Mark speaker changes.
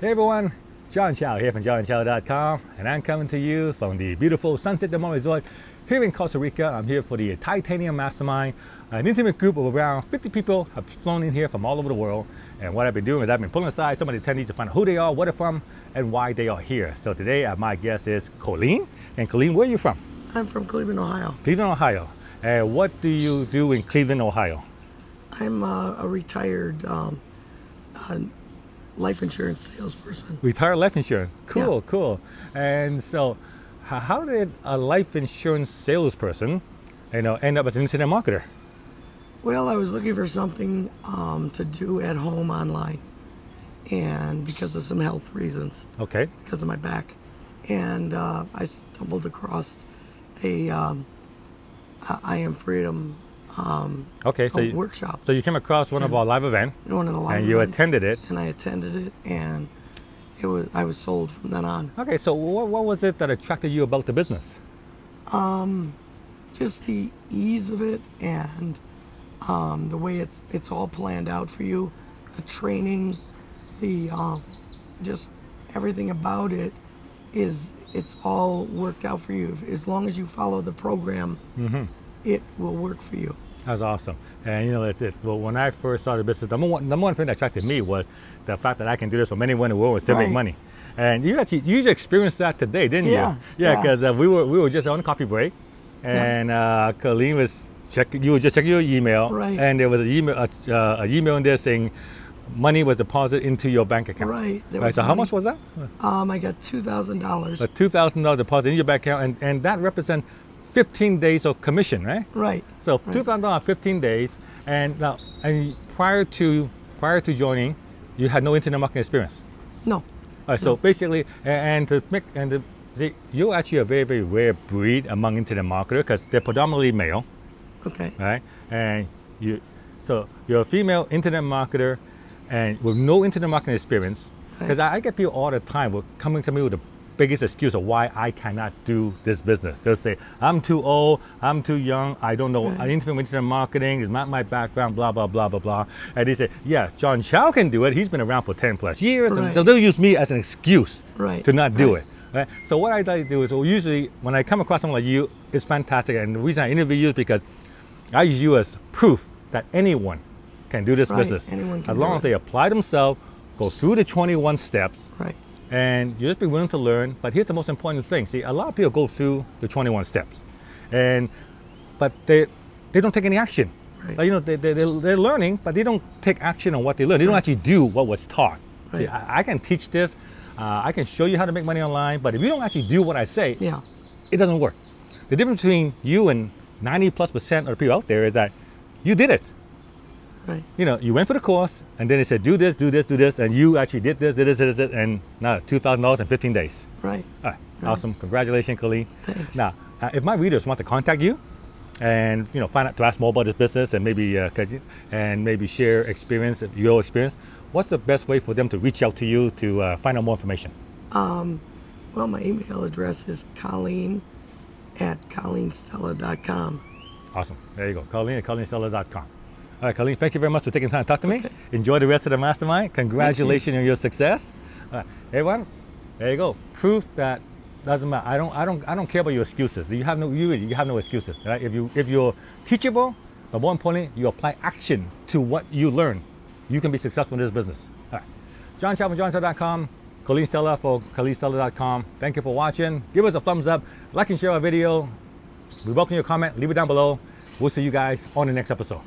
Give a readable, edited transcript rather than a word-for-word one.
Speaker 1: Hey everyone, Chow here from ChowandChow.com, and I'm coming to you from the beautiful Sunset Del Mar Resort here in Costa Rica. I'm here for the Titanium Mastermind. An intimate group of around 50 people have flown in here from all over the world, and what I've been doing is I've been pulling aside some of the attendees to find out who they are, where they're from, and why they are here. So today my guest is Colleen. And Colleen, where are you from?
Speaker 2: I'm from Cleveland, Ohio.
Speaker 1: Cleveland, Ohio. And what do you do in Cleveland, Ohio?
Speaker 2: I'm a retired life insurance salesperson.
Speaker 1: Retired life insurance. Cool,
Speaker 2: Yeah.
Speaker 1: cool. And so, how did a life insurance salesperson, end up as an internet marketer?
Speaker 2: Well, I was looking for something to do at home online, and because of some health reasons,
Speaker 1: Okay.
Speaker 2: because of my back, and I stumbled across a I Am Freedom
Speaker 1: Okay. So
Speaker 2: workshop.
Speaker 1: so you came across one of our live events,
Speaker 2: One of the live
Speaker 1: and you
Speaker 2: events,
Speaker 1: attended it.
Speaker 2: and I attended it, and I was sold from then on.
Speaker 1: Okay. So what was it that attracted you about the business?
Speaker 2: Just the ease of it, and the way it's all planned out for you, the training, the just everything about it it's all worked out for you. As long as you follow the program, it will work for you.
Speaker 1: That's awesome. And that's it. Well, when I first started the business, number one thing that attracted me was the fact that I can do this for anyone in the world and still make
Speaker 2: Right.
Speaker 1: money. And you experienced that today, didn't
Speaker 2: Yeah,
Speaker 1: you? Yeah,
Speaker 2: yeah.
Speaker 1: because we were just on a coffee break, and Colleen was checking. You were just checking your email,
Speaker 2: Right.
Speaker 1: and there was an email in there saying money was deposited into your bank account.
Speaker 2: Right. There
Speaker 1: Right.
Speaker 2: was
Speaker 1: So how
Speaker 2: money.
Speaker 1: much was that?
Speaker 2: I got $2,000.
Speaker 1: A $2,000 deposit in your bank account, and that represents 15 days of commission, right?
Speaker 2: Right.
Speaker 1: So
Speaker 2: Right.
Speaker 1: $2,000 15 days, and now prior to joining, you had no internet marketing experience.
Speaker 2: No.
Speaker 1: All right, so basically, see, you're actually a very, very rare breed among internet marketers because they're predominantly male,
Speaker 2: Okay.
Speaker 1: right? And you're a female internet marketer, and with no internet marketing experience. Because I get people all the time coming to me with the biggest excuse of why I cannot do this business. They'll say, I'm too old, I'm too young, I don't know anything with internet marketing, it's not my background, blah, blah, blah, blah, blah. And they say, yeah, John Chow can do it, he's been around for 10 plus years. And
Speaker 2: Right.
Speaker 1: so they'll use me as an excuse
Speaker 2: Right.
Speaker 1: to not do
Speaker 2: Right.
Speaker 1: it. Right? So what I like to do is, usually when I come across someone like you, it's fantastic. And the reason I interview you is because I use you as proof that anyone can do this
Speaker 2: Right,
Speaker 1: business.
Speaker 2: anyone can
Speaker 1: as
Speaker 2: do
Speaker 1: long
Speaker 2: it.
Speaker 1: as they apply themselves, go through the 21 steps,
Speaker 2: Right.
Speaker 1: and you just be willing to learn. But here's the most important thing. See, a lot of people go through the 21 steps, but they don't take any action.
Speaker 2: Right.
Speaker 1: Like, they're learning, but they don't take action on what they learn. They don't actually do what was taught. See,
Speaker 2: Right.
Speaker 1: I can teach this. I can show you how to make money online, but if you don't actually do what I say,
Speaker 2: Yeah.
Speaker 1: it doesn't work. The difference between you and 90+% of the people out there is that you did it.
Speaker 2: Right.
Speaker 1: You went for the course, and then they said, do this, do this, do this, and you actually did this, and now $2,000 in 15 days.
Speaker 2: Right.
Speaker 1: All right, awesome. Congratulations, Colleen.
Speaker 2: Thanks.
Speaker 1: Now, if my readers want to contact you and find out to ask more about this business and maybe share your experience, what's the best way for them to reach out to you to find out more information?
Speaker 2: Well, my email address is colleen@colleenstella.com.
Speaker 1: Awesome. There you go. Colleen at colleenstella.com. All right, Colleen, thank you very much for taking time to talk to me.
Speaker 2: Okay.
Speaker 1: Enjoy the rest of the mastermind. Congratulations on your success. Everyone, there you go. Proof that doesn't matter. I don't care about your excuses. You have no excuses. Right? If you're teachable, but more importantly, you apply action to what you learn, you can be successful in this business. All right. John Chow from JohnChow.com. Colleen Stella for ColleenStella.com. Thank you for watching. Give us a thumbs up, like and share our video. We welcome your comment. Leave it down below. We'll see you guys on the next episode.